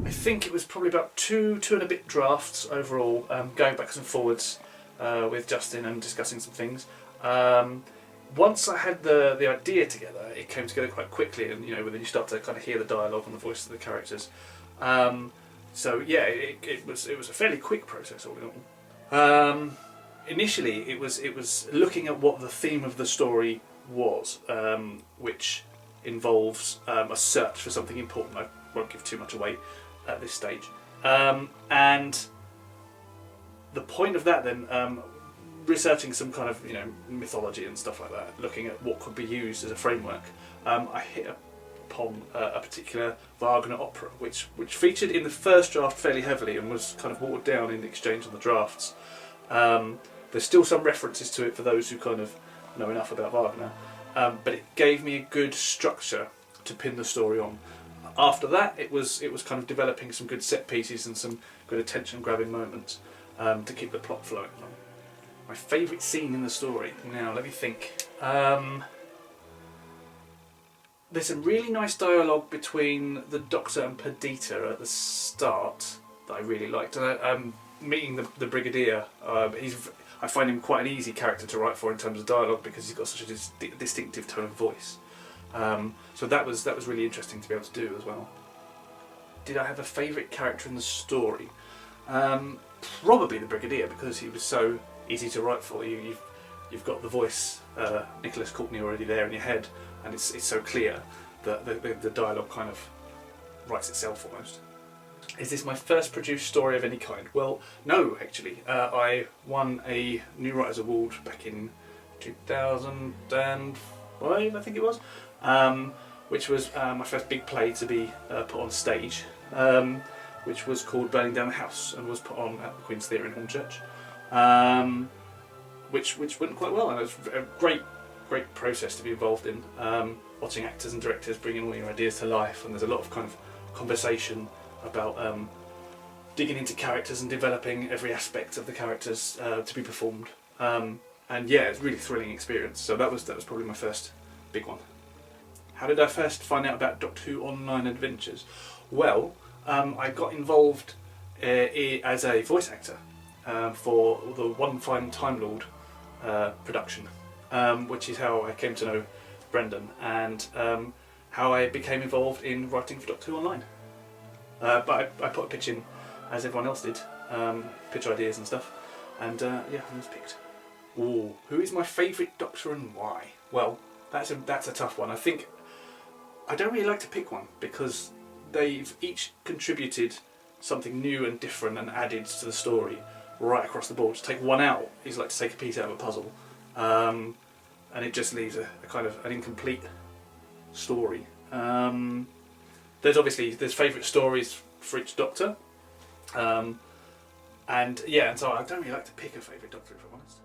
I think it was probably about two and a bit drafts overall, going backwards and forwards with Justin and discussing some things. Once I had the idea together, it came together quite quickly, and then you start to kind of hear the dialogue and the voice of the characters. So yeah, it was a fairly quick process all in all. Initially, it was looking at what the theme of the story was, which involves a search for something important. I won't give too much away at this stage. And the point of that then, researching some kind of mythology and stuff like that, looking at what could be used as a framework, I hit upon a particular Wagner opera, which featured in the first draft fairly heavily and was kind of watered down in the exchange on the drafts. There's still some references to it for those who kind of know enough about Wagner, but it gave me a good structure to pin the story on. After that, it was kind of developing some good set pieces and some good attention-grabbing moments to keep the plot flowing along. My favourite scene in the story. Now, let me think. There's some really nice dialogue between the Doctor and Perdita at the start that I really liked. Meeting the Brigadier, I find him quite an easy character to write for in terms of dialogue because he's got such a distinctive tone of voice. So that was really interesting to be able to do as well. Did I have a favourite character in the story? Probably the Brigadier, because he was so easy to write for. You've got the voice, Nicholas Courtney, already there in your head, and it's so clear that the dialogue kind of writes itself almost. Is this my first produced story of any kind? Well, no, actually. I won a New Writers Award back in 2005, I think it was, which was my first big play to be put on stage, which was called Burning Down the House, and was put on at the Queen's Theatre in Hornchurch, which went quite well, and it was a great process to be involved in, watching actors and directors bringing all your ideas to life, and there's a lot of kind of conversation about digging into characters and developing every aspect of the characters to be performed, and yeah, it's a really thrilling experience. So that was probably my first big one. How did I first find out about DrWho Online Adventures? Well, I got involved as a voice actor for the One Fine Time Lord production, which is how I came to know Brendan, and how I became involved in writing for DrWho Online. But I put a pitch in, as everyone else did, pitch ideas and stuff, and yeah, I was picked. Ooh, who is my favourite Doctor and why? Well, that's a tough one. I think I don't really like to pick one because they've each contributed something new and different and added to the story right across the board. To take one out is like to take a piece out of a puzzle, and it just leaves a kind of an incomplete story. There's favourite stories for each Doctor, and yeah, and so I don't really like to pick a favourite Doctor, if I'm honest.